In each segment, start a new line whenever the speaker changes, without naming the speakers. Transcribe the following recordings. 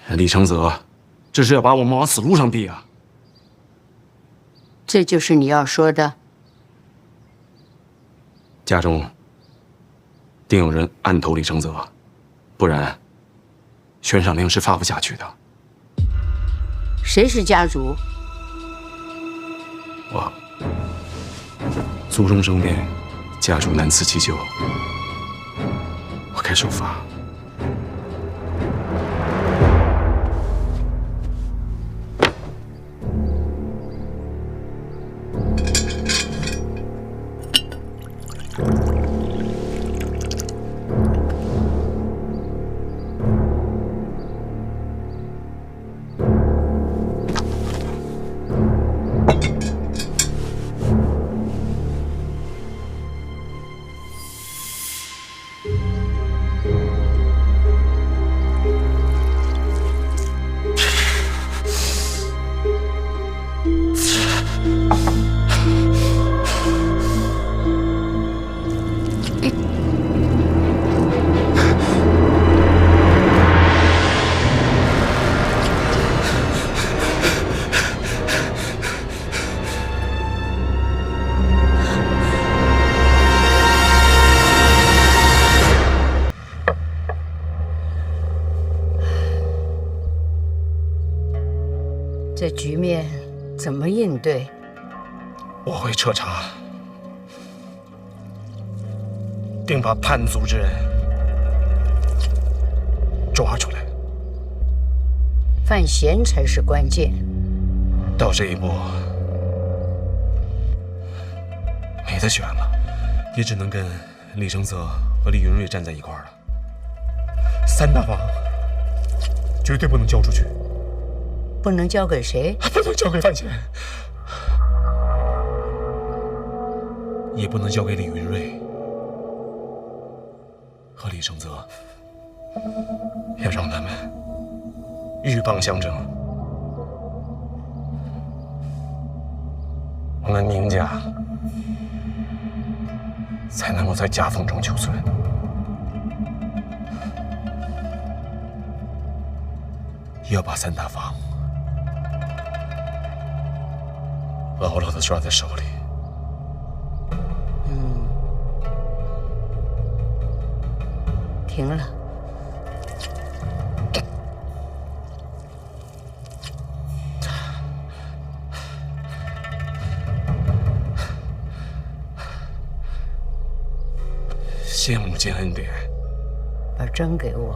李承泽，这是要把我们往死路上逼啊！
这就是你要说的？
家中定有人暗投李承泽，不然悬赏令是发不下去的。
谁是家主？
我族中生变，家主难辞其咎，我该受罚。
这局面怎么应对？
我会彻查，定把叛族之人抓出来。
范闲才是关键。
到这一步，没得选了，也只能跟李承泽和李云瑞站在一块儿了。三大房绝对不能交出去。
不能交给谁？
不能交给范闲，也不能交给李云瑞和李承泽，要让他们鹬蚌相争。我们宁家才能够在夹缝中求存。要把三大房牢牢地抓在手里。
停了。
谢母亲恩典。
把针给我。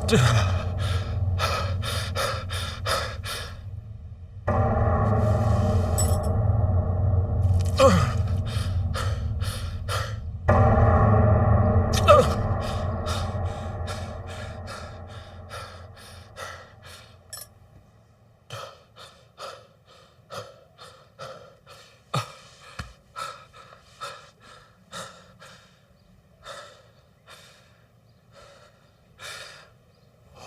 这。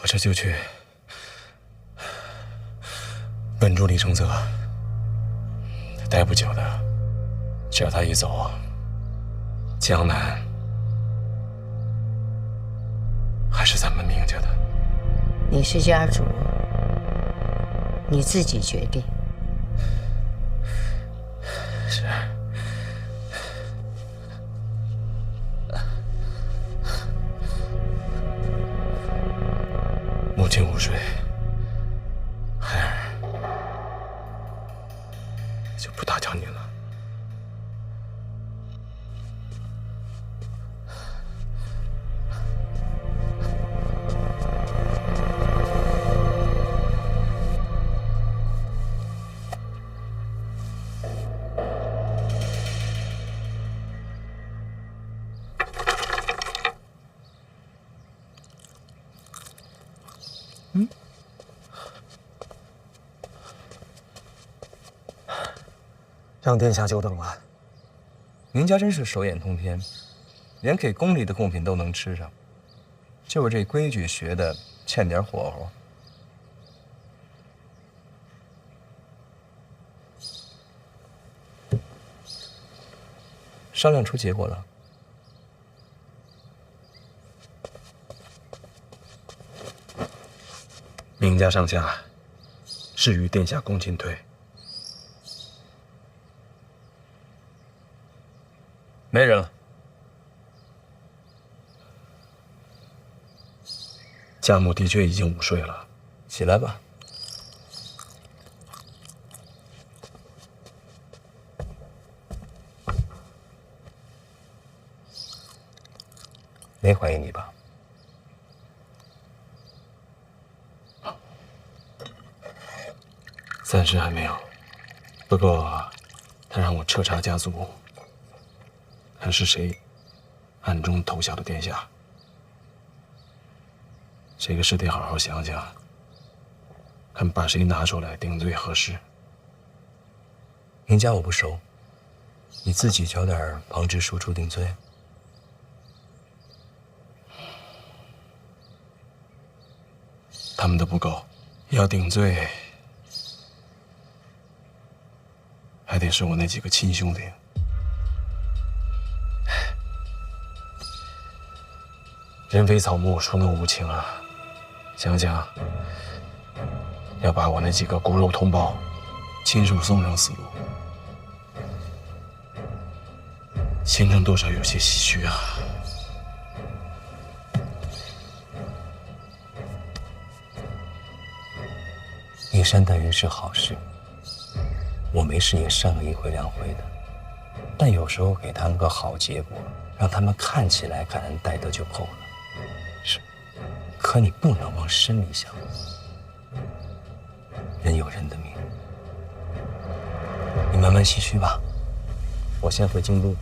我这就去稳住李承泽，待不久的，只要他一走，江南还是咱们明家的。
你是家主，你自己决定。
是。母亲午睡，孩儿就不打搅您了。
让殿下久等了。
您家真是手眼通天，连给宫里的贡品都能吃上，就是这规矩学的欠点火候。商量出结果了。
明家上下誓与殿下共进退。
没人了。
家母的确已经午睡了，
起来吧。没怀疑你吧？
暂时还没有。不过，他让我彻查家族，看是谁暗中投效的殿下。这个事得好好想想，看把谁拿出来定罪合适。
明家我不熟，你自己找点旁支输出定罪。
他们的不够，要定罪，还得是我那几个亲兄弟。人非草木，孰能无情啊！想想，要把我那几个骨肉同胞亲手送上死路，心中多少有些唏嘘啊。
移山带云是好事，我没事也善恶一回两回的，但有时候给他们个好结果，让他们看起来感恩戴德就够了。是，可你不能往深里想，人有人的命。你慢慢唏嘘吧，我先回京都。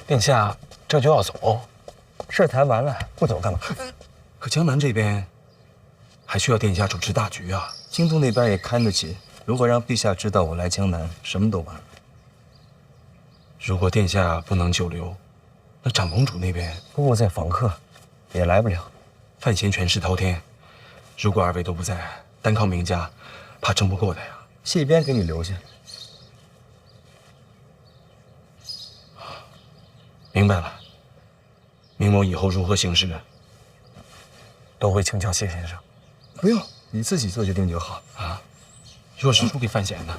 殿下这就要走？
事儿谈完了，不走干嘛？
可江南这边还需要殿下主持大局啊。
京都那边也看得紧，如果让陛下知道我来江南，什么都完了。
如果殿下不能久留，那长盟主那边
姑姑在访客，也来不了。
范闲权势滔天，如果二位都不在，单靠明家，怕争不过的呀。
谢边给你留下。
明白了，明某以后如何行事，
都会请教谢先生。
不用，你自己做决定就好
啊。若是输给范闲呢？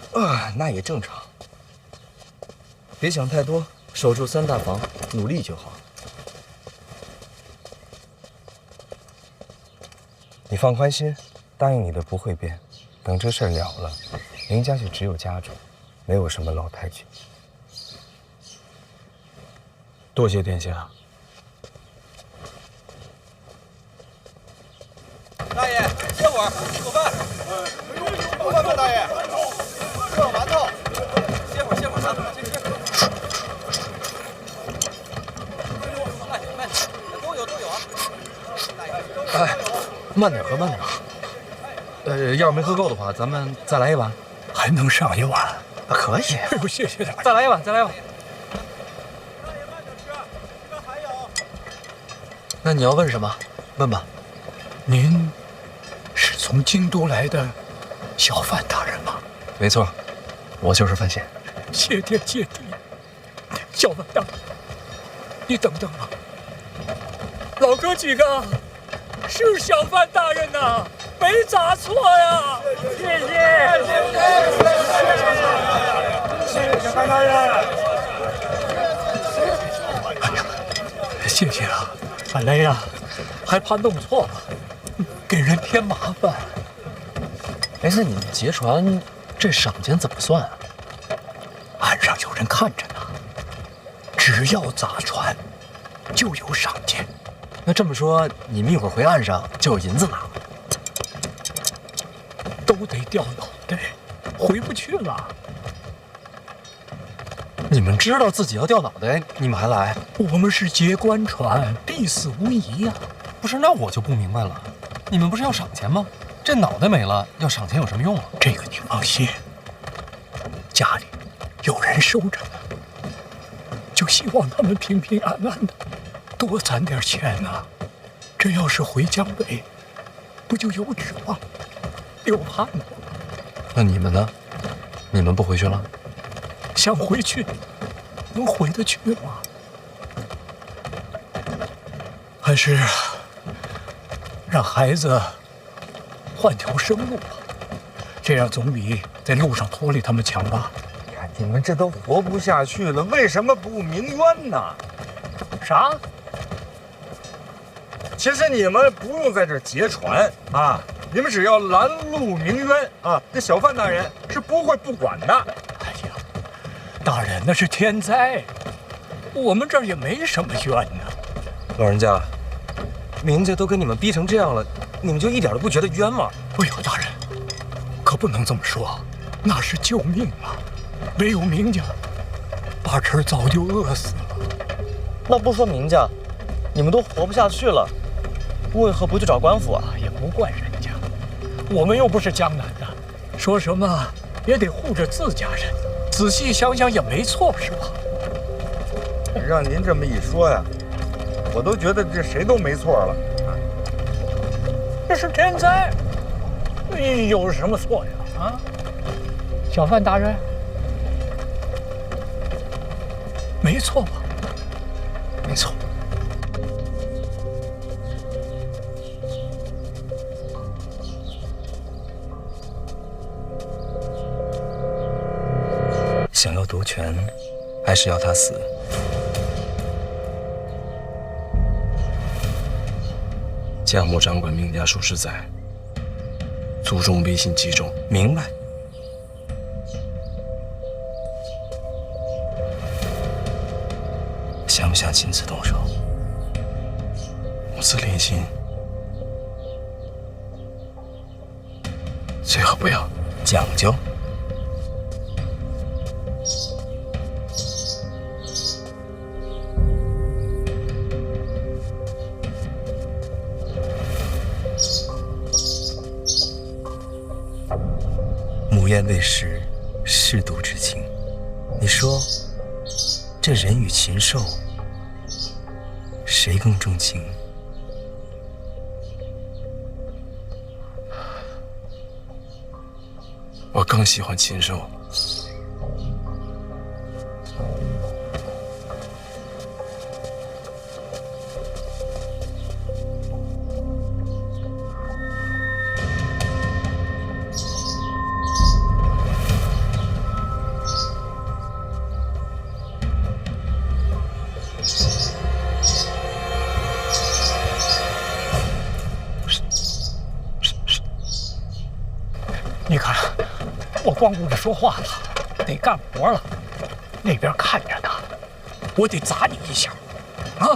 那也正常。别想太多，守住3大房，努力就好。你放宽心，答应你的不会变。等这事儿了了，明家就只有家主，没有什么老太君。
多谢殿下。
大爷，歇会儿，做饭。做饭吧，大爷。热馒头。歇会儿，歇会儿，先歇。慢点，都有啊。
哎，慢点喝，慢点。要是没喝够的话，咱们再来一碗。
还能上一碗？
可以。
哎呦，谢谢大爷。
再来一碗，再来一碗。
大爷慢点吃，这边还有。
那你要问什么？问吧。
您是从京都来的小范大人吗？
没错，我就是范闲。
谢天谢地，小范大人，你等等啊！老哥几个，是小范大人呐，没砸错呀！谢谢小范大人。哎呀，谢谢啊！本来呀，还怕弄错了，给人添麻烦。
哎，那你们劫船这赏钱怎么算啊？
岸上有人看着呢，只要砸船，就有赏钱。
那这么说，你们一会儿回岸上就有银子拿了？
都得掉脑袋，回不去了。
你们知道自己要掉脑袋，你们还来？
我们是劫官船，必死无疑呀。
不是，那我就不明白了，你们不是要赏钱吗？这脑袋没了，要赏钱有什么用啊？
这个你放心，家里有人收着呢，就希望他们平平安安的，多攒点钱啊。这要是回江北，不就有指望，有盼望了？
那你们呢？你们不回去了？
想回去，能回得去吗？还是让孩子换条生路吧，这样总比在路上拖累他们强吧？
呀，你们这都活不下去了，为什么不鸣冤呢？
啥？
其实你们不用在这儿劫船啊，你们只要拦路鸣冤啊，这小范大人是不会不管的。
哎呀，大人那是天灾，我们这儿也没什么冤呢。
老人家，明家都跟你们逼成这样了，你们就一点都不觉得冤吗？
哎呦，大人，可不能这么说，那是救命啊！没有明家，二婶早就饿死了。
那不说明家，你们都活不下去了，为何不去找官府啊？
也不怪人家，我们又不是江南的，说什么也得护着自家人。仔细想想也没错，是吧？
让您这么一说呀，我都觉得这谁都没错了。
这是天灾，有什么错呀？啊，小范大人，没错吧？
没错。想要夺权，还是要他死？
贾母掌管明家数十载，祖宗威信极重。
明白。想不想亲自动手？
母子连心，最好不要。
讲究。母宴未食，舐犊之情。你说，这人与禽兽，谁更重情？
我更喜欢禽兽。
你看，我光顾着说话了，得干活了。那边看着呢，我得砸你一下，啊！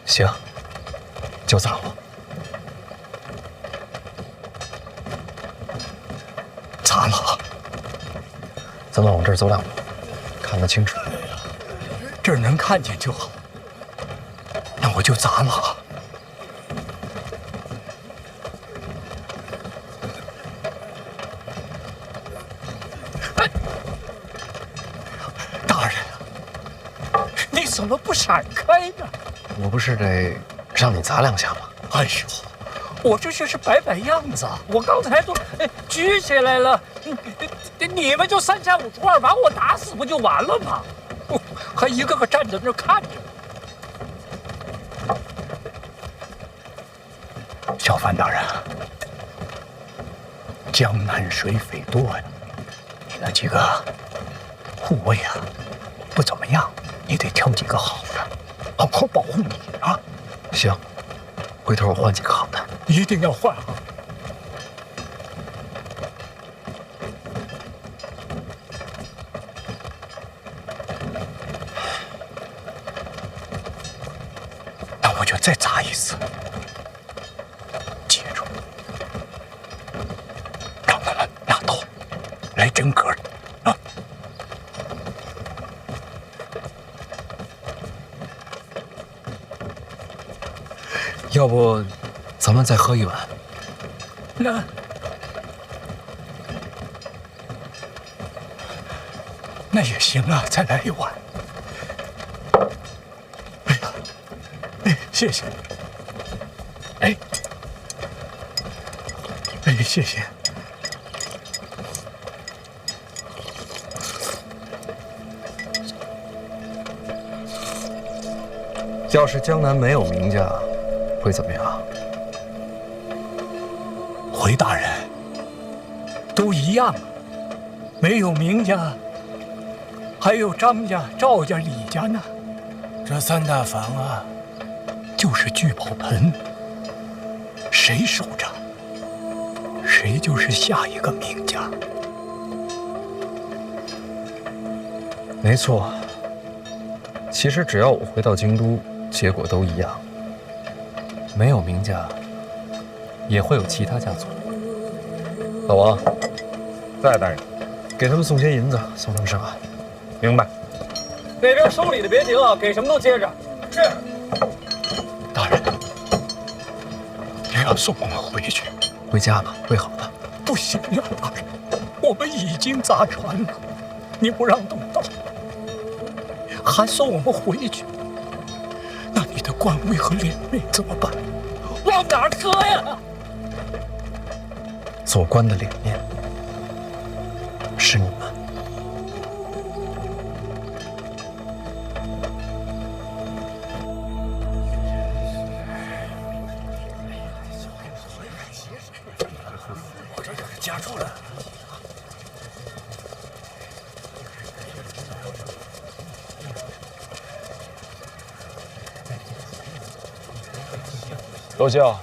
行，就砸我。
砸了，
咱们往这儿走两步，看得清楚。
这儿能看见就好。那我就砸了。大人，你怎么不闪开呢？
我不是得让你砸两下吗？
哎呦，我这就是摆摆样子，我刚才都举起来了，你们就3下5除2把我打死不就完了吗？还一个个站在那儿看着。小范大人，江南水匪多呀，你那几个护卫啊不怎么样，你得挑几个好的，好好保护你啊。
行，回头我换几个好的。
一定要换啊！那我就再砸一次，记住，让他们拿刀来真格的啊！
要不，咱们再喝一碗。
那也行啊，再来一碗。哎呀，谢谢。哎，谢谢。
要是江南没有名家，会怎么样？
回大人，都一样，没有名家，还有张家、赵家、李家呢。这三大房啊，就是聚宝盆，谁守着，谁就是下一个名家。
没错。其实只要我回到京都，结果都一样。没有名家，也会有其他家族。老王，
在大人，
给他们送些银子，送他们吃饭。
明白。
那边收礼的别停啊，给什么都接着。
是。
大人，也要送我们回去。
回家吧，会好的。
不行呀，大人，我们已经砸船了，你不让动刀，还送我们回去，那你的官位和脸面怎么办？往哪儿搁呀？
做官的脸面是你们。
我这夹住了。
罗教，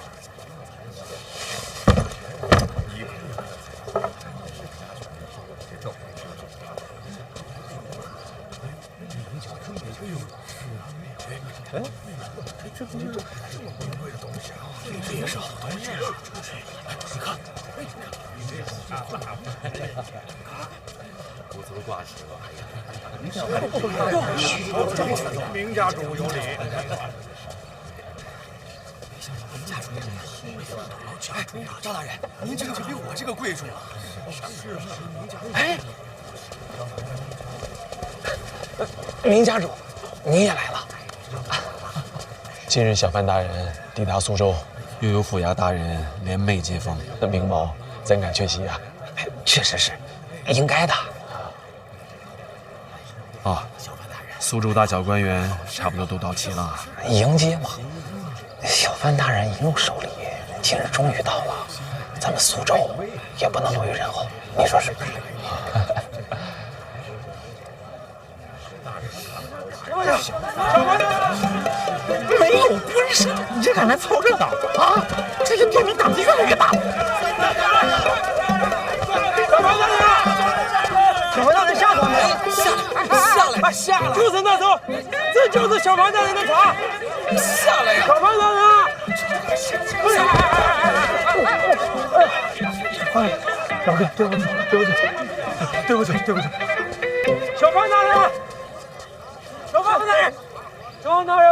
哎，这不是这么名贵的东西啊！这也是好东西啊！你看，
不足挂齿了。
名家主有礼。
哎，赵大人，您这个比我这个贵重啊！是。哎，
明家主，您也来了。今日小范大人抵达苏州，又有府衙大人联袂接风，那名貌怎敢缺席啊？
确实是，应该的。
啊，苏州大小官员差不多都到齐了。
迎接嘛，小范大人一路守礼，今日终于到了，咱们苏州也不能落于人后，你说是不是？
没有官绅，你这敢来凑热闹啊？这些刁民胆子越来越大了。
小范大人下船了！下来！就是那艘，这就是小范大人的船。下来呀！小范大人！
哎，老弟，对不起，
小范大人！小范大人！小范大人！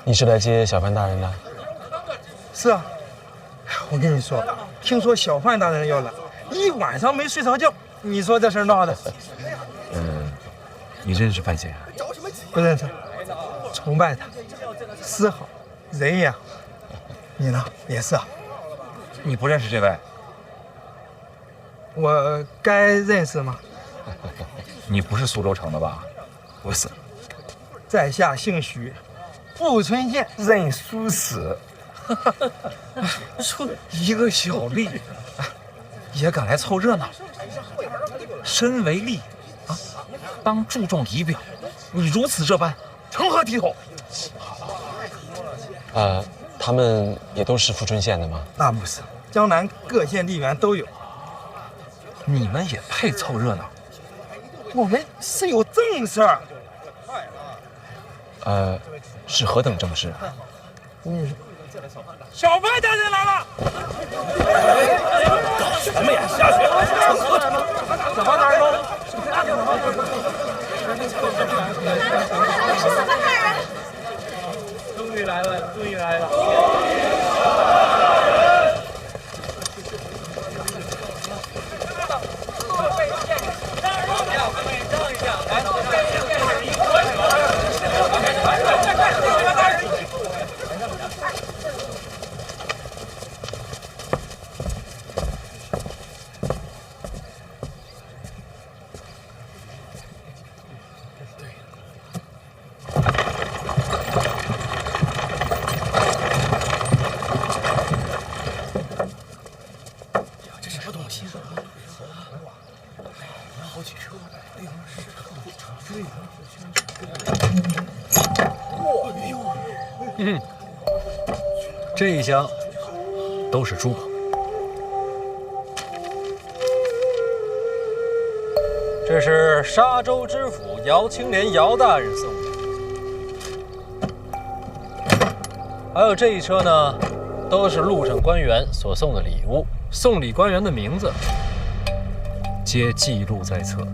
你是来接小范大人的？
是啊，我跟你说，听说小范大人要来，一晚上没睡着觉。你说这事闹的？
你认识范闲啊？
不认识，崇拜他，诗好，人也好。你呢？也是啊。
你不认识这位？
我该认识吗？
你不是苏州城的吧？
不是。
在下姓许，富春县任书史。
说一个小吏也敢来凑热闹，身为吏啊，当注重仪表，你如此这般，成何体统？
他们也都是富春县的吗？
那不是，江南各县吏员都有。
你们也配凑热闹？
我们是有正事儿。
是何等正事啊？
小范大人来了！
搞什么呀？下去！
小范大人吗？
是小范大人！
终于来了，终于来了！
这一箱都是珠宝。这是沙州知府姚青莲姚大人送的，还有这一车呢，都是路上官员所送的礼物。送礼官员的名字皆记录在册。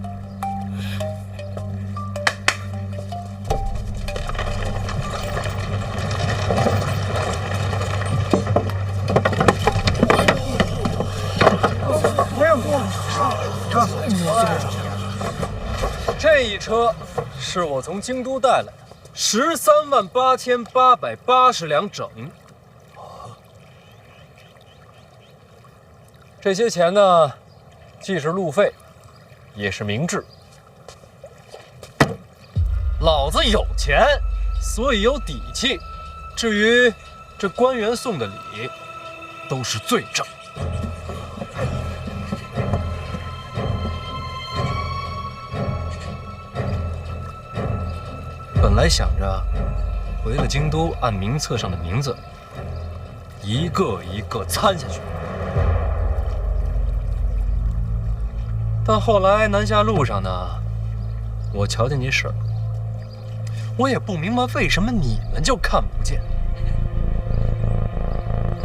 这一车是我从京都带来的，138880两整。这些钱呢，既是路费，也是明智。老子有钱，所以有底气。至于这官员送的礼，都是罪证。本来想着回了京都，按名册上的名字一个一个参下去，但后来南下路上呢，我瞧见这事儿，我也不明白为什么你们就看不见。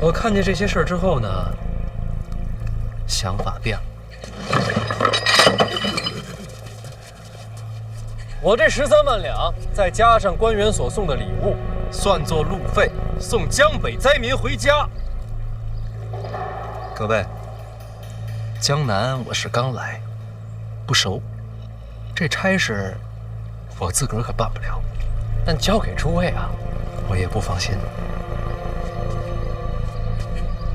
我看见这些事儿之后呢，想法变了。我这13万两，再加上官员所送的礼物，算作路费，送江北灾民回家。各位，江南我是刚来，不熟，这差事我自个儿可办不了，但交给诸位啊，我也不放心。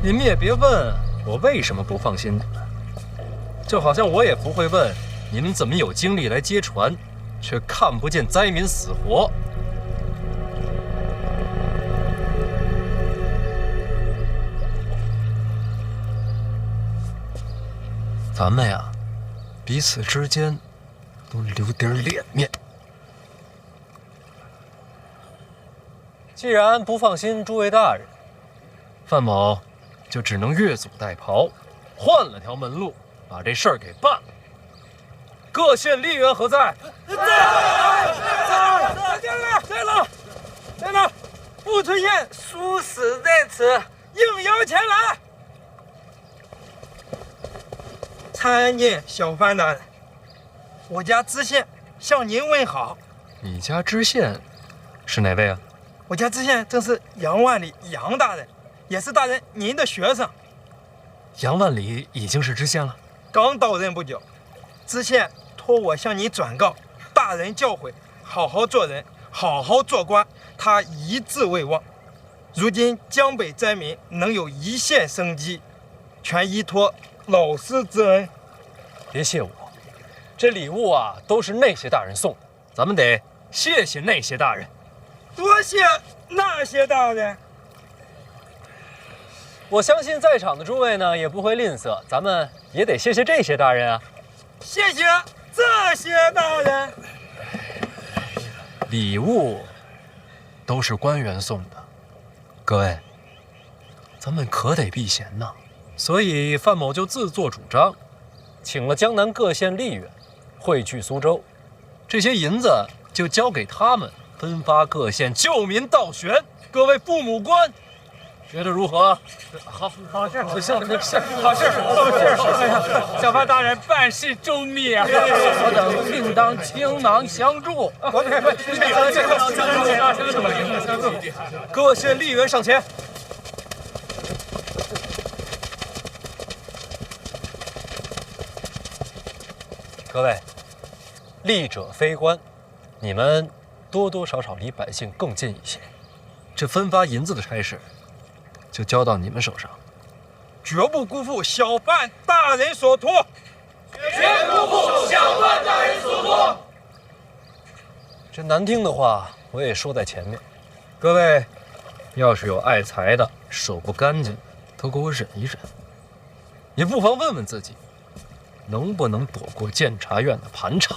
你们也别问我为什么不放心你们，就好像我也不会问你们怎么有精力来接船，却看不见灾民死活。咱们呀，彼此之间都留点脸面。既然不放心诸位大人，范某就只能越俎代庖，换了条门路，把这事儿给办了。各县吏员何在？在了！傅存彦殊死在此，应邀前来。
参见小范大人，我家知县向您问好。
你家知县是哪位啊？
我家知县正是杨万里杨大人，也是大人您的学生。
杨万里已经是知县了，
刚到任不久。知县托我向你转告，大人教诲，好好做人，好好做官，他一字未忘。如今江北灾民能有一线生机，全依托老师之恩。
别谢我，这礼物啊都是那些大人送的，咱们得谢谢那些大人。
多谢那些大人。
我相信在场的诸位呢也不会吝啬，咱们也得谢谢这些大人啊。
谢谢这些大人。
礼物都是官员送的，各位，咱们可得避嫌呐。所以范某就自作主张，请了江南各县吏员汇聚苏州，这些银子就交给他们分发各县救民倒悬。各位父母官，觉得如何？
好事，好事，好事！哎呀，小范大人办事周密啊，我等定当倾囊相助。
各县吏员上前。各位，吏者非官，你们多多少少离百姓更近一些。这分发银子的差事，就交到你们手上，
绝不辜负小范大人所托。
绝不辜负小范大人所托。
这难听的话我也说在前面，各位，要是有爱财的、手不干净，都给我忍一忍。也不妨问问自己，能不能躲过监察院的盘查？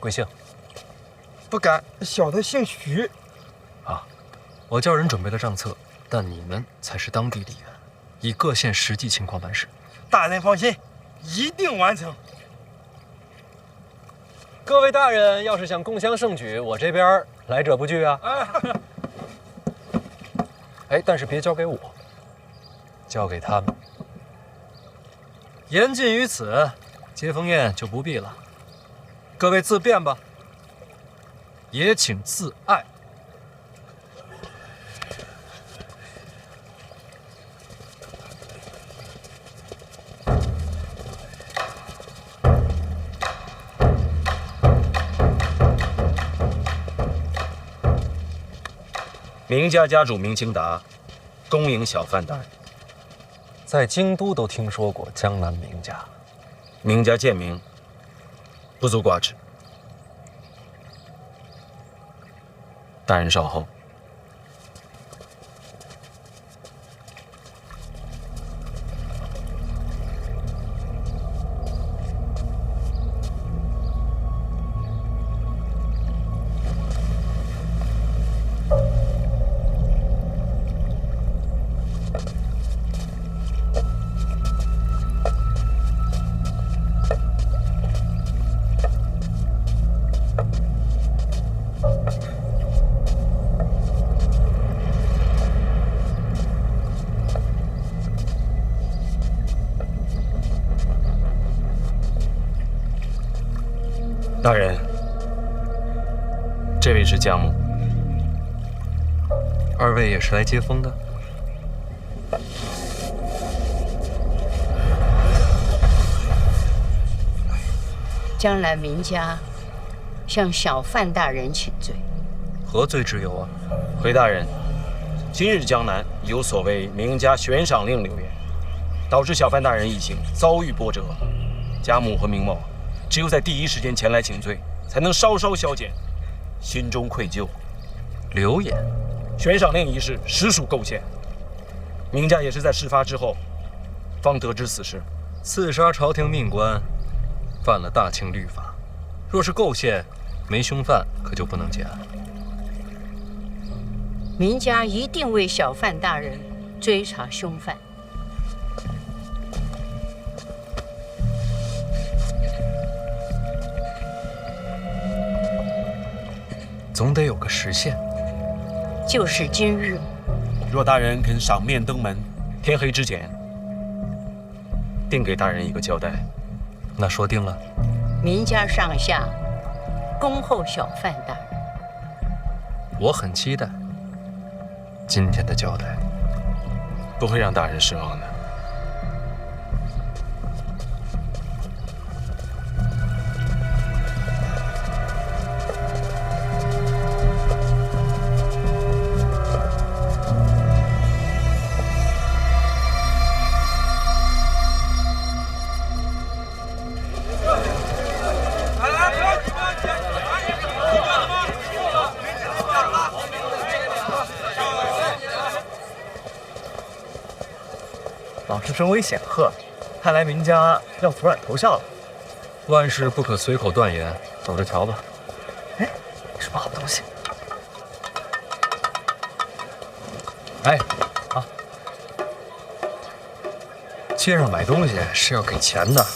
贵姓？
不敢，小的姓徐。
啊，我叫人准备了账册，但你们才是当地吏员，以各县实际情况办事。
大人放心，一定完成。
各位大人要是想共襄盛举，我这边来者不拒啊。哎，但是别交给我，交给他们。言尽于此，接风宴就不必了。各位自便吧，也请自爱。
明家家主明清达，恭迎小范大人。
在京都都听说过江南名家，
明家贱名，不足挂齿。大人稍后。大人，这位是江母。
二位也是来接风的？
江南名家向小范大人请罪。
何罪之有啊？
回大人，今日江南有所谓名家悬赏令流言，导致小范大人一行遭遇波折。家母和明某只有在第一时间前来请罪，才能稍稍消减，心中愧疚。
流言，
悬赏令一事实属构陷。明家也是在事发之后，方得知此事。
刺杀朝廷命官，犯了大清律法。若是构陷，没凶犯可就不能结案。
明家一定为小范大人追查凶犯。
总得有个时限，
就是今日。
若大人肯赏面登门，天黑之前，定给大人一个交代。
那说定了。
明家上下恭候小范大人。
我很期待今天的交代，
不会让大人失望的。
老师声威显赫，看来明家要服软投效了。
万事不可随口断言，走着瞧吧。
哎，什么好东西？
哎，啊，街上买东西是要给钱的。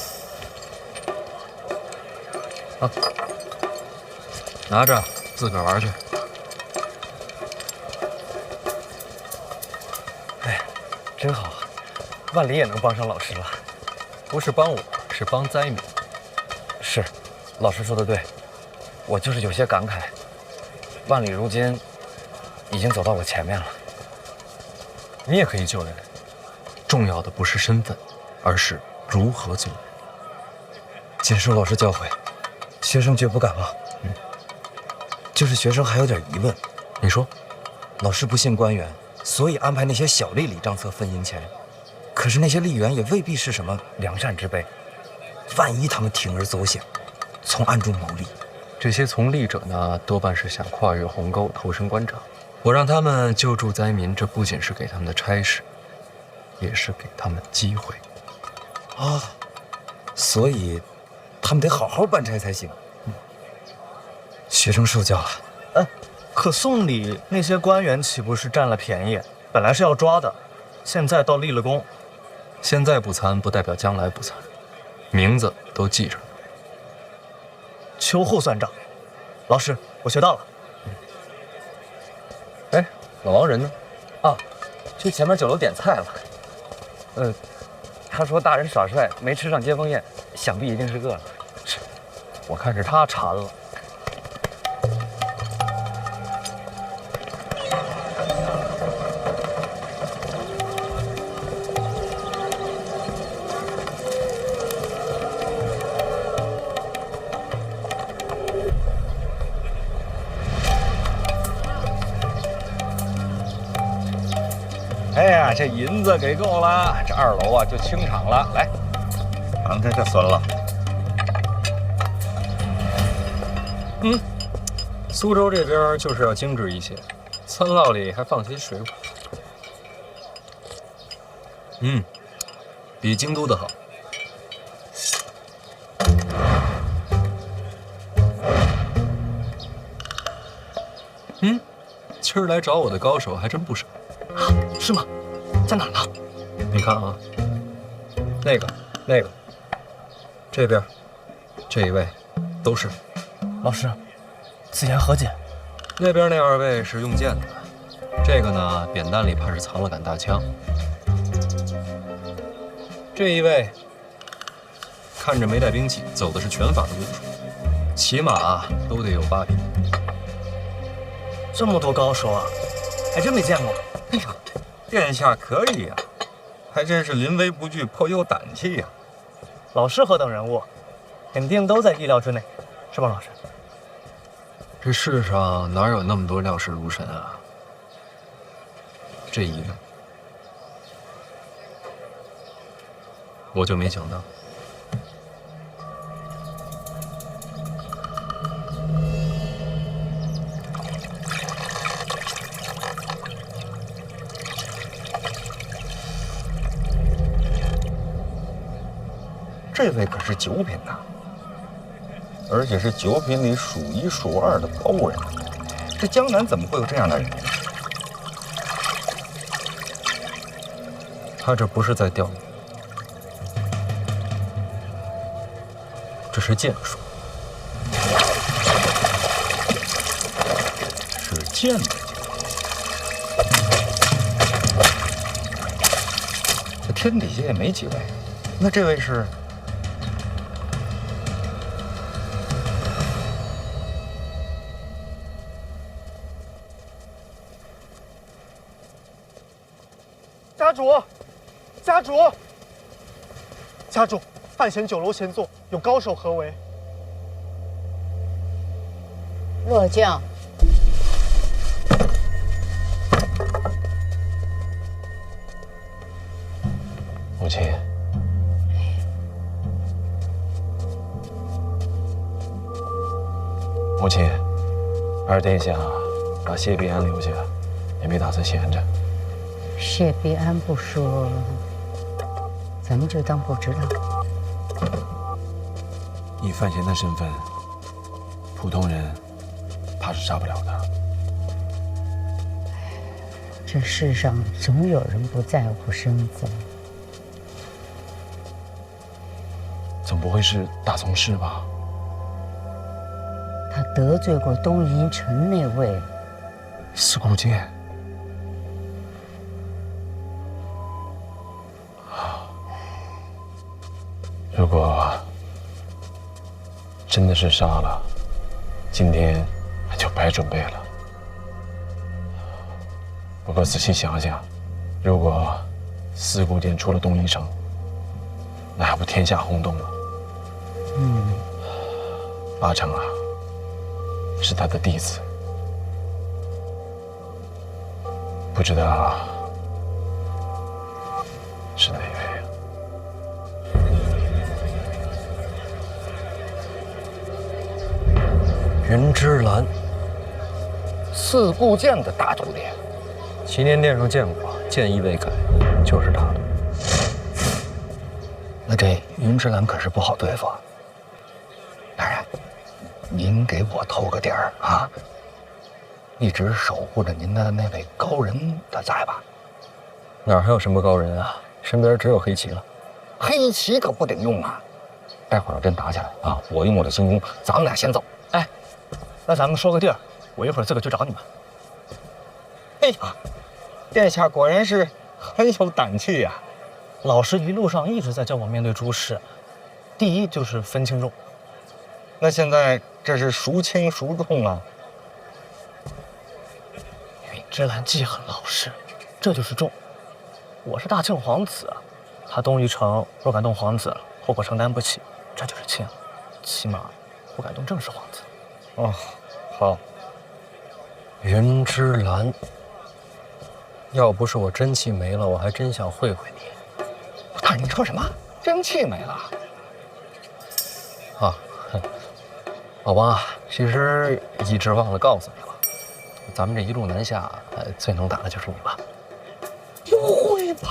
啊，拿着自个儿玩去。
哎，真好。万里也能帮上老师了，
不是帮我，是帮灾民。
是，老师说的对，我就是有些感慨。万里如今已经走到我前面了。
你也可以救人，重要的不是身份，而是如何做人。
谨受老师教诲，学生绝不敢忘。就是学生还有点疑问。
你说，
老师不信官员，所以安排那些小吏理账册分银钱。可是那些吏员也未必是什么良善之辈，万一他们铤而走险，从暗中谋利，
这些从吏者呢，多半是想跨越鸿沟，投身官场。我让他们救助灾民，这不仅是给他们的差事，也是给他们机会。
啊，所以他们得好好办差才行。学生受教了。
哎，可送礼那些官员岂不是占了便宜？本来是要抓的，现在倒立了功。
现在不参，不代表将来不参，名字都记着呢。
秋后算账。老师，我学到了。
哎，老王人呢？啊，去前面酒楼点菜了。
他说大人耍帅，没吃上接风宴，想必一定是饿了。
我看是他馋了。
哎呀，这银子给够了，这2楼啊就清场了。来，
俺这损了。
苏州这边就是要精致一些，餐酪里还放些水果。比京都的好。今儿来找我的高手还真不少。
是吗？在哪呢？
你看啊，那个，这边，这一位，都是。
老师，此言何解？
那边那2位是用剑的，这个呢，扁担里怕是藏了杆大枪。这一位看着没带兵器，走的是拳法的路数，起码都得有8品。
这么多高手啊，还真没见过。
哎呀，殿下可以呀，还真是临危不惧，颇有胆气呀。
老师何等人物，肯定都在意料之内，是吧，老师？
这世上哪有那么多料事如神啊？这一位，我就没想到。
这位可是9品呐，而且是9品里数1数2的高人。这江南怎么会有这样的人？
他这不是在钓鱼，这是剑术，
是剑的剑。这天底下也没几位，那这位是？
家主，范闲酒楼前座有高手合围。
落将，
母亲，母亲，二殿下把谢必安留下，也没打算闲着。
谢必安不说，咱们就当不知道。
以范闲的身份，普通人怕是杀不了他。
这世上总有人不在乎身份。
总不会是大宗师吧？
他得罪过东瀛城那位
司空剑。如果真的是杀了，今天就白准备了。不过仔细想想，如果司空剑出了东瀛城，那还不天下轰动吗？八成啊，是他的弟子，不知道是哪位。
云芝兰，四顾剑的大徒弟，
祈年殿上见过，剑意未改，就是他的。
那这云芝兰可是不好对付啊。大人，
您给我透个底儿啊！一直守护着您的那位高人，他在吧？
哪儿还有什么高人啊？身边只有黑旗了。
黑旗可不顶用啊！待会儿要真打起来啊，我用我的轻功，咱们俩先走。
哎，那咱们说个地儿，我一会儿自个去找你们。
哎呀，殿下果然是很有胆气呀！
老师一路上一直在教我面对诸事，第一就是分轻重。
那现在这是孰轻孰重啊？
允之兰记恨老师，这就是重。我是大庆皇子，他东夷城若敢动皇子，后果承担不起，这就是轻。起码不敢动正式皇子。
哦，好。
云之兰，要不是我真气没了，我还真想会会你。
大人，你说什么？真气没了？
啊，老王啊，其实一直忘了告诉你了，咱们这一路南下，最能打的就是你了。
不会吧？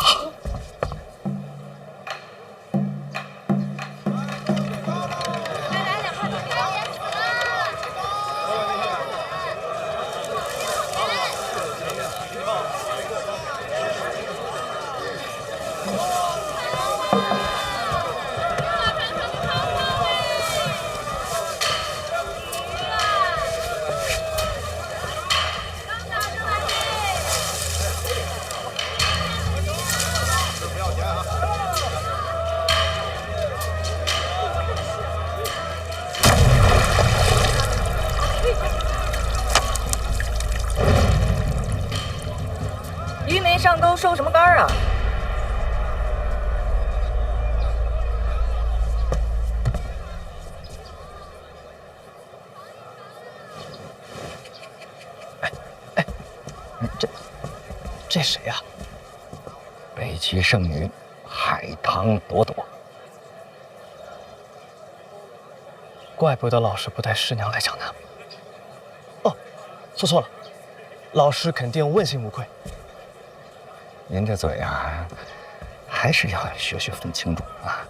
鱼没上钩，收什么竿啊？
这谁呀？
北齐圣女海棠朵朵。
怪不得老师不带师娘来江南。哦，说错了，老师肯定问心无愧。
您这嘴啊，还是要学学分轻重啊。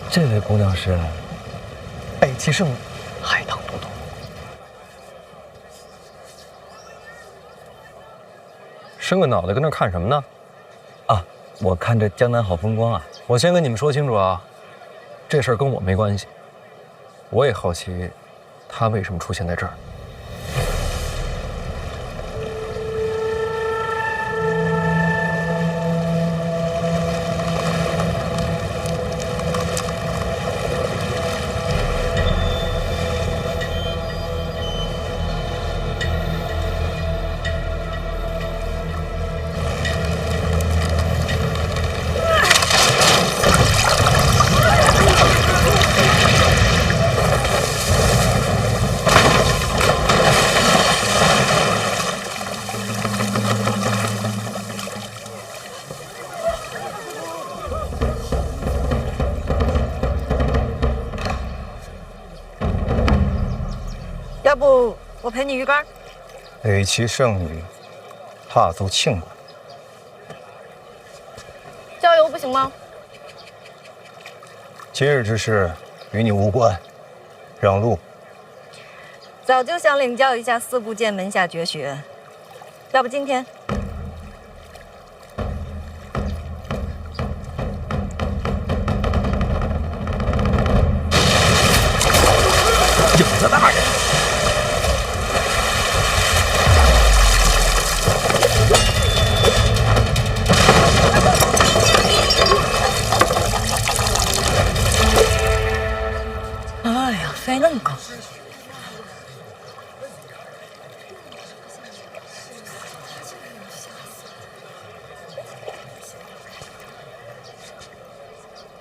这位姑娘是
北齐圣女海棠朵朵。
伸个脑袋跟那看什么呢？
啊，我看这江南好风光啊！
我先跟你们说清楚啊，这事儿跟我没关系。我也好奇，她为什么出现在这儿。
要不我陪你鱼竿？
北齐圣女踏足庆国，
郊游不行吗？
今日之事与你无关，让路。
早就想领教一下四部剑门下绝学，要不今天？
影子大人。
哎呀，飞那么高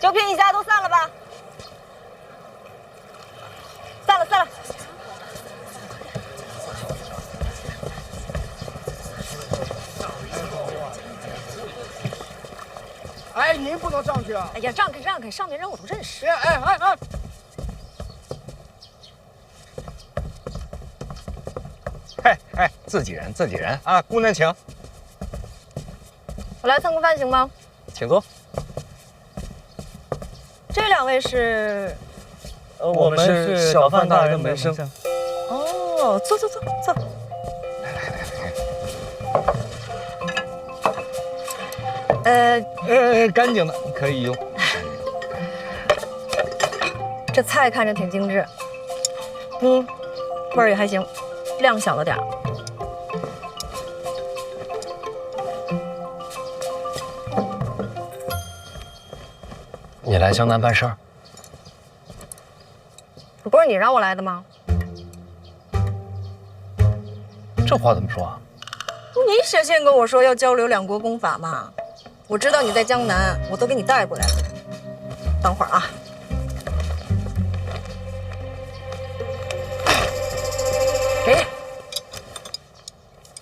！9品以下都散了吧。散了。
定不能上去啊！
哎呀，让开让开，上面人我都认识。
哎，自己人啊，姑娘请。
我来蹭个饭行吗？
请坐。
这两位是？
我们是小范大人的门生。
哦，坐。
干净的可以用。
这菜看着挺精致，味儿也还行，量小了点儿。
你来江南办事儿？
不是你让我来的吗？
这话怎么说啊？
你写信跟我说要交流两国功法嘛，我知道你在江南，我都给你带过来了。等会儿啊。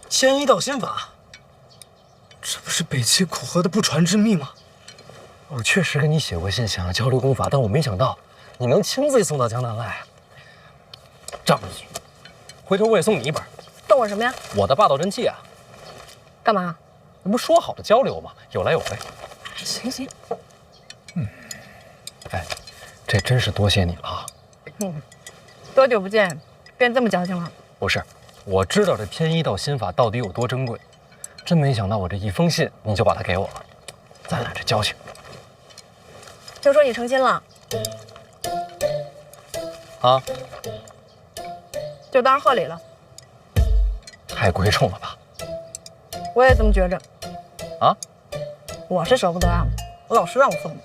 迁移道心法，这不是北齐苦河的不传之秘吗？
我确实给你写过信，想要交流功法，但我没想到你能亲自送到江南来。这样，回头我也送你一本。
送我什么呀？
我的霸道真气啊！
干嘛？
那不说好的交流吗？有来有回。
行。
哎，这真是多谢你了啊！
多久不见，变这么矫情了？
不是，我知道这天一道心法到底有多珍贵，真没想到我这一封信你就把它给我了，咱俩这交情。
听说你成亲了？
啊？
就当贺礼了。
太贵重了吧？
我也这么觉着。
啊？
我是舍不得啊，我老师让我送的。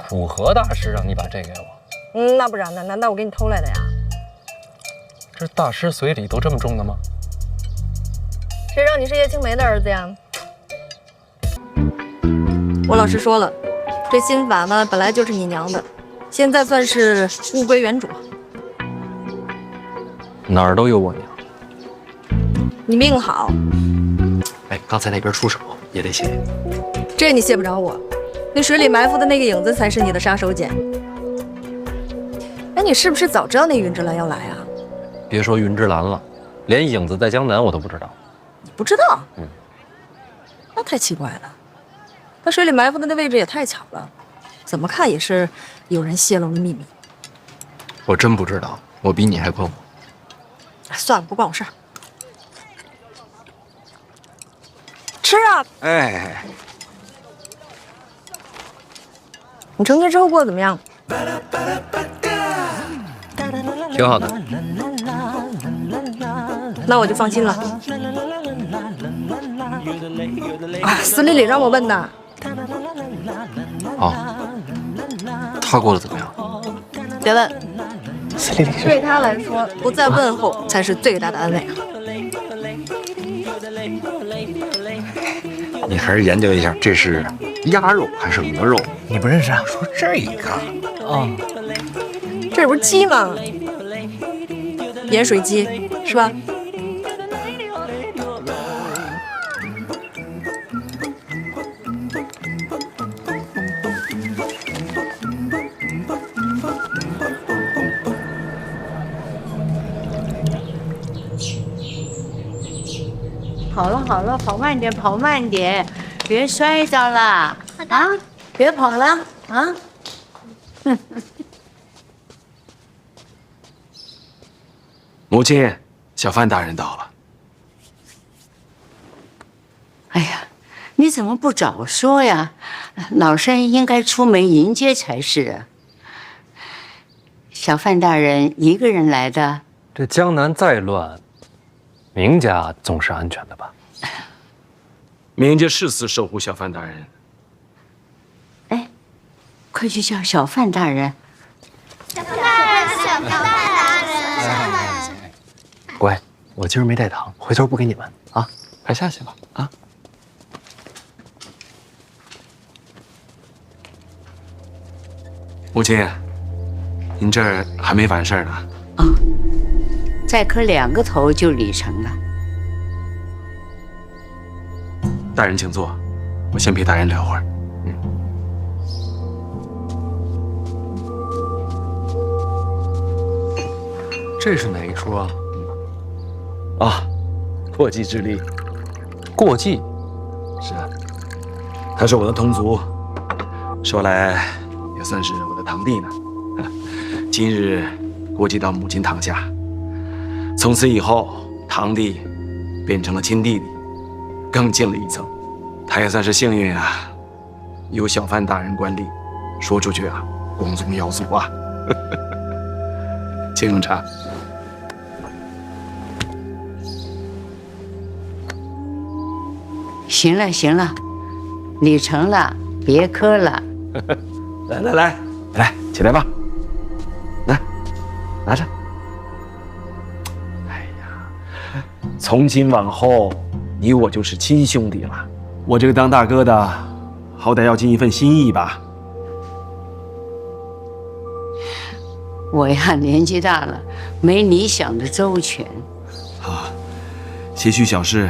苦河大师让你把这给我？
那不然呢？难道我给你偷来的呀？
这大师随礼都这么重的吗？
谁让你是叶青梅的儿子呀？我老师说了，这心法呢本来就是你娘的，现在算是物归原主。
哪儿都有我娘。
你命好。
哎，刚才那边出手也得谢。
这你谢不着我，那水里埋伏的那个影子才是你的杀手锏。哎，你是不是早知道那云之兰要来啊？
别说云之兰了，连影子在江南我都不知道。
你不知道？那太奇怪了。他水里埋伏的那位置也太巧了，怎么看也是有人泄露了秘密。
我真不知道，我比你还困惑。
算了，不关我事儿。吃啊！
哎，
你成亲之后过得怎么样？
挺好的。
那我就放心了。啊，司理让我问的。
哦，他过得怎么样？
别问。司理对他来说，不再问候才是最大的安慰。
你还是研究一下，这是鸭肉还是鹅肉？
你不认识啊？
说这个
啊，
这不是鸡吗？盐水鸡是吧？
好了，跑慢点，别摔着了啊！别跑了啊！
母亲，小范大人到了。
哎呀，你怎么不早说呀？老身应该出门迎接才是啊。小范大人一个人来的？
这江南再乱，明家总是安全的吧？
明家誓死守护小范大人。
哎，快去叫小范大人。
小范大人。
乖，我今儿没带糖，回头不给你们啊，快下去吧啊。
母亲，您这儿还没完事儿呢。
啊，再磕2个头就礼成了。
大人请坐，我先陪大人聊会儿。
这是哪一出啊？
啊，过继之力。
过继？
是啊，他是我的同族，说来也算是我的堂弟呢。今日过继到母亲堂下，从此以后，堂弟变成了亲弟弟，更近了一层。他也算是幸运啊，有小范大人官吏，说出去啊，光宗耀祖啊。请用茶。
行了行了，你成了，别磕了。
来，起来吧，来，拿着。哎呀，从今往后，你我就是亲兄弟了。我这个当大哥的，好歹要尽一份心意吧。
我呀，年纪大了，没你想的周全。
啊，些许小事，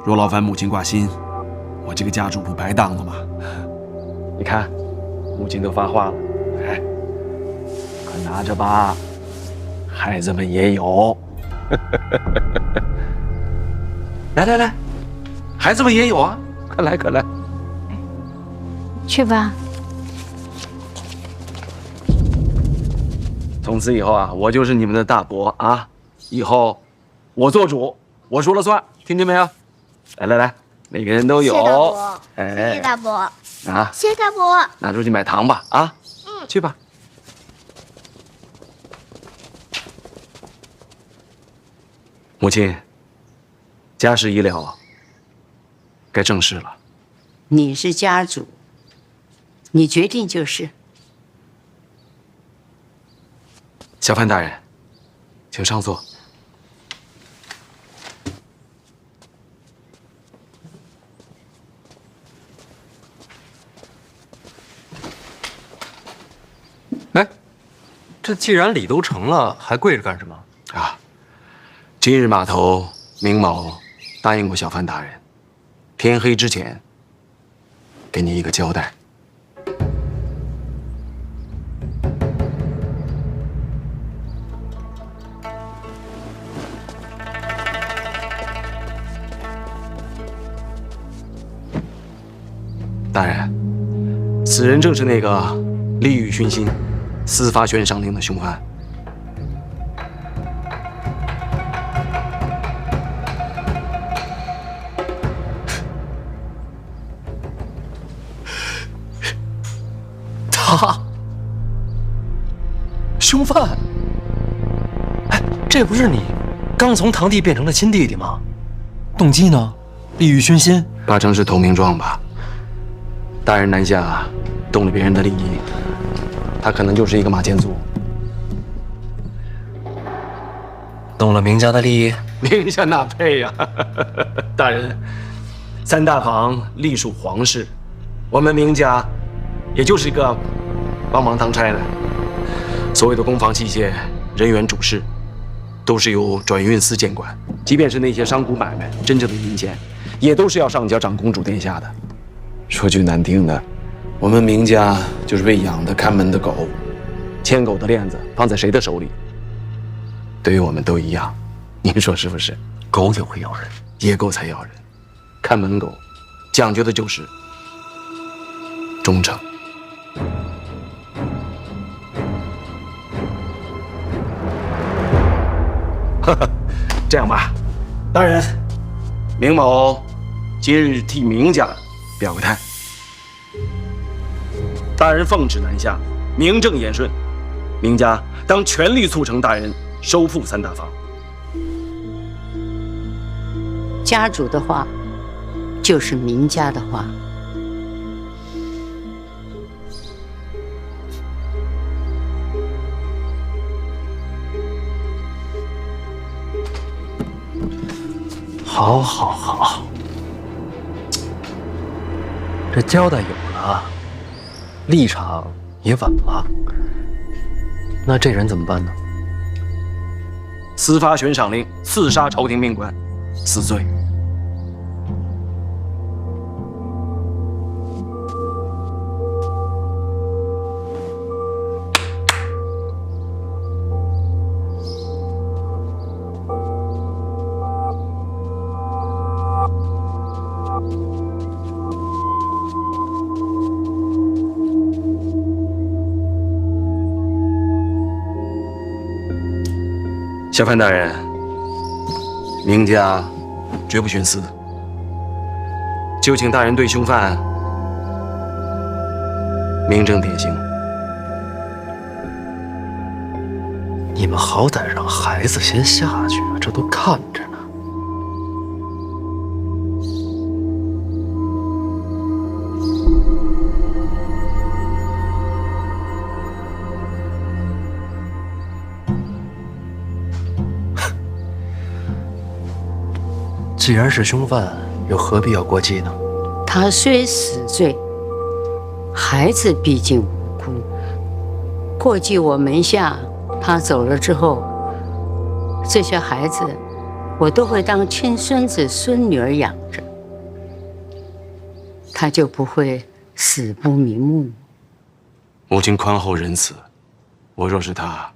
若劳烦母亲挂心，我这个家主不白当了吗？你看，母亲都发话了，哎，快拿着吧，孩子们也有。来，孩子们也有啊，快来。
去吧。
从此以后啊，我就是你们的大伯啊！以后我做主，我说了算，听见没有？来，每个人都有。
谢谢大伯。
啊！
谢谢大伯。
拿出去买糖吧，啊！去吧。母亲，家事已了，该正事了。
你是家主，你决定就是。
小范大人，请上座。
哎，这既然礼都成了，还跪着干什么
啊？今日码头明某答应过小范大人，天黑之前给你一个交代。大人，此人正是那个利欲熏心、私发悬赏令的凶犯。
他，凶犯？哎，这不是你刚从堂弟变成了亲弟弟吗？动机呢？利欲熏心？
八成是投名状吧。大人南下，动了别人的利益，他可能就是一个马前卒。
动了明家的利益？
明下哪配呀！大人，三大房隶属皇室，我们明家也就是一个帮忙当差的。所谓的公房器械、人员主事，都是由转运司监管。即便是那些商贾买卖，真正的银钱，也都是要上交长公主殿下的。说句难听的，我们明家就是被养的看门的狗，牵狗的链子放在谁的手里，对于我们都一样。您说是不是？
狗也会咬人，
野狗才咬人。看门狗讲究的就是忠诚。这样吧，大人，明某今日替明家表个态。大人奉旨南下，名正言顺，明家当全力促成大人收复三大房。
家主的话，就是明家的话。
好，这交代有了，立场也稳了，那这人怎么办呢？
私发悬赏令，刺杀朝廷命官，死罪。小范大人，明家绝不徇私，就请大人对凶犯明正典刑。
你们好歹让孩子先下去啊，这都看着呢。既然是凶犯，又何必要过继呢？
他虽死罪，孩子毕竟无辜，过继我门下。他走了之后，这些孩子我都会当亲孙子孙女儿养着，他就不会死不瞑目。
母亲宽厚仁慈，我若是他，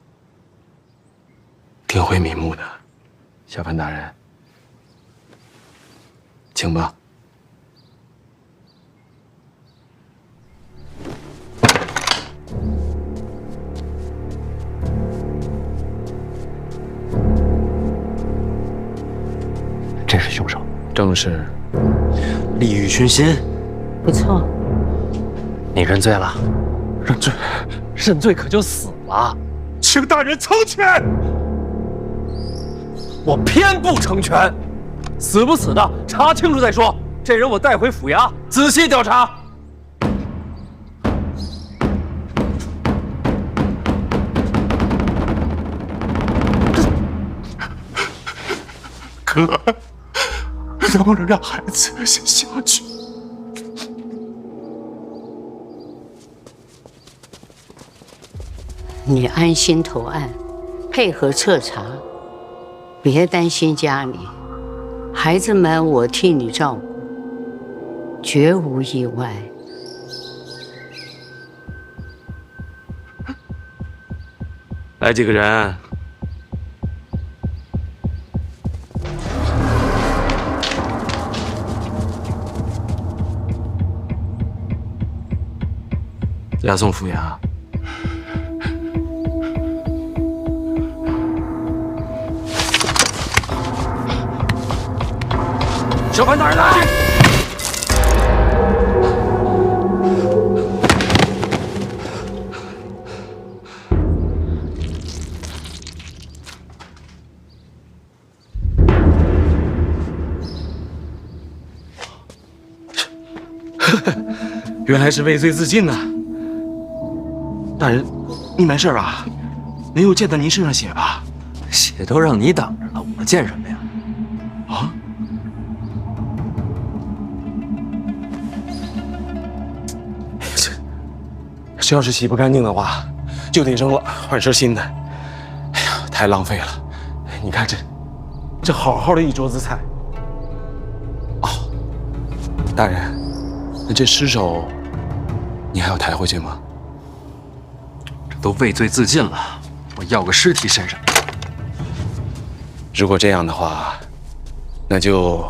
定会瞑目的。小范大人，请吧。
这是凶手，
正是。
利欲熏心，
不错。
你认罪了？认罪？认罪可就死了。
请大人成全。
我偏不成全，死不死的查清楚再说。这人我带回府衙，仔细调查。
哥，能不能让孩子先下去？
你安心投案，配合彻查，别担心家里，孩子们我替你照顾，绝无意外。
来几个人。押送府衙。小范大人来！原来是畏罪自尽呐！大人，你没事吧？没有溅到您身上血吧？
血都让你挡着了，我见什么呀？
啊？这要是洗不干净的话，就得扔了，换身新的。哎呀，太浪费了！你看这好好的一桌子菜。哦，大人，那这尸首你还要抬回去吗？
这都畏罪自尽了，我要个尸体身上。
如果这样的话，那就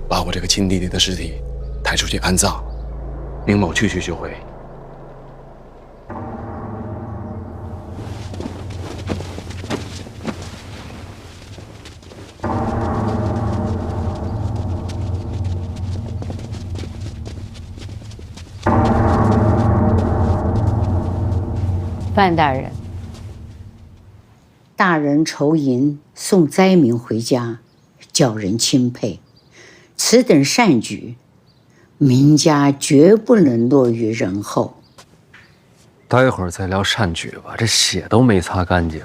把我这个亲弟弟的尸体抬出去安葬，明某去就回。
范大人，大人筹银送灾民回家，叫人钦佩。此等善举，民家绝不能落于人后。
待会儿再聊善举吧，这血都没擦干净。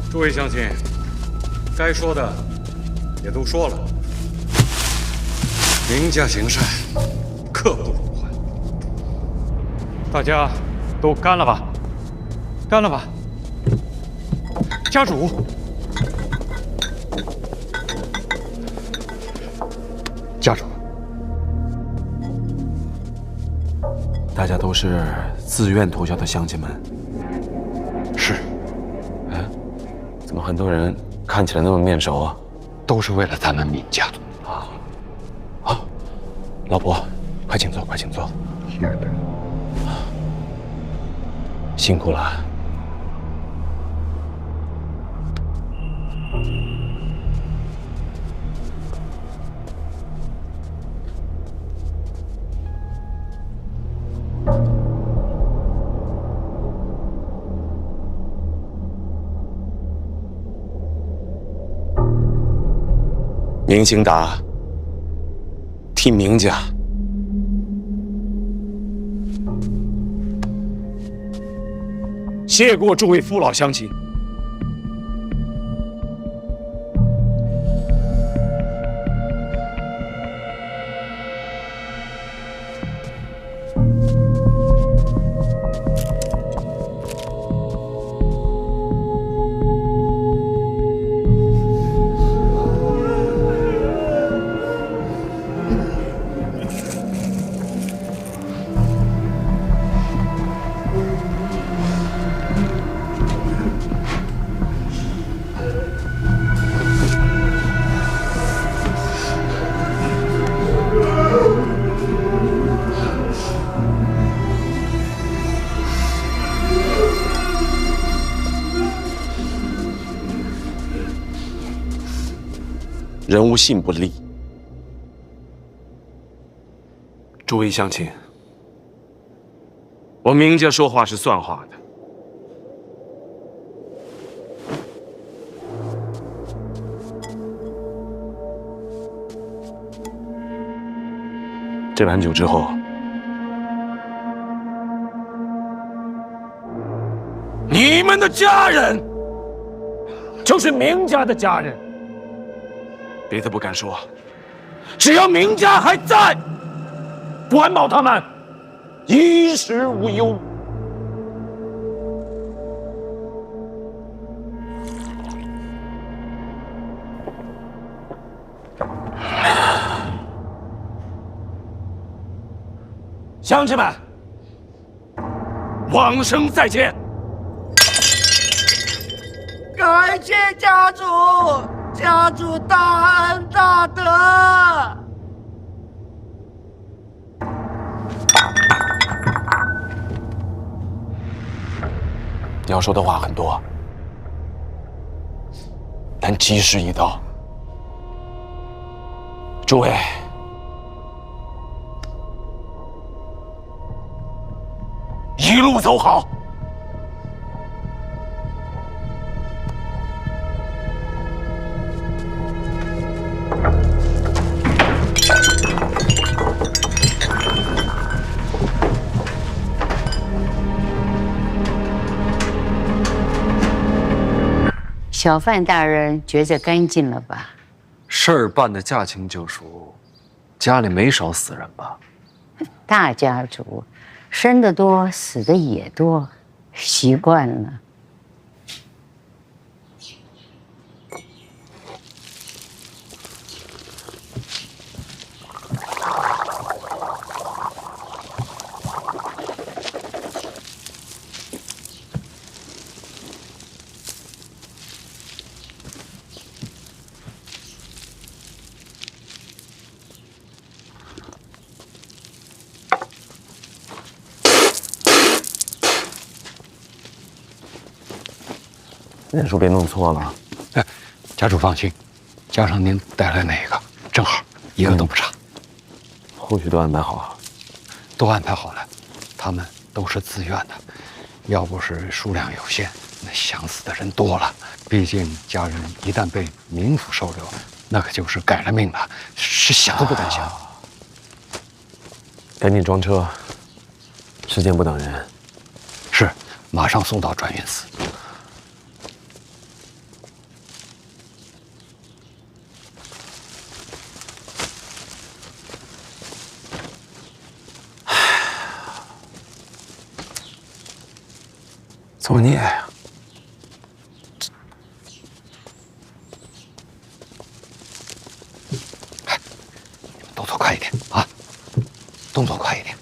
诸位乡亲，该说的也都说了。明家行善，刻不容缓。大家都干了吧，干了吧！家主，
家主，大家都是自愿投效的乡亲们。
是。
哎，怎么很多人看起来那么面熟啊？
都是为了咱们闵家。
啊，好，老伯，快请坐，快请坐。
是的。
辛苦了。明兴达替明家谢过诸位父老乡亲。人无信不立。诸位乡亲，我明家说话是算话的。这碗酒之后，你们的家人就是明家的家人。别的不敢说，只要明家还在，管保他们衣食无忧。乡亲们，往生再见！
感谢家主！家主大恩大德。
你要说的话很多，但吉时已到。诸位，一路走好。
小范大人觉着干净了吧？
事儿办得驾轻就熟，家里没少死人吧？
大家族，生的多，死的也多，习惯了。
人数别弄错了。
家主放心，加上您带来那个，正好一个都不差。
后续都安排好，
都安排好了，他们都是自愿的。要不是数量有限，那想死的人多了。毕竟家人一旦被民府收留，那可就是改了命了，是想都不敢想。
赶紧装车，时间不等人。
是，马上送到转运司。
作孽呀！
作快一点啊，动作快一点。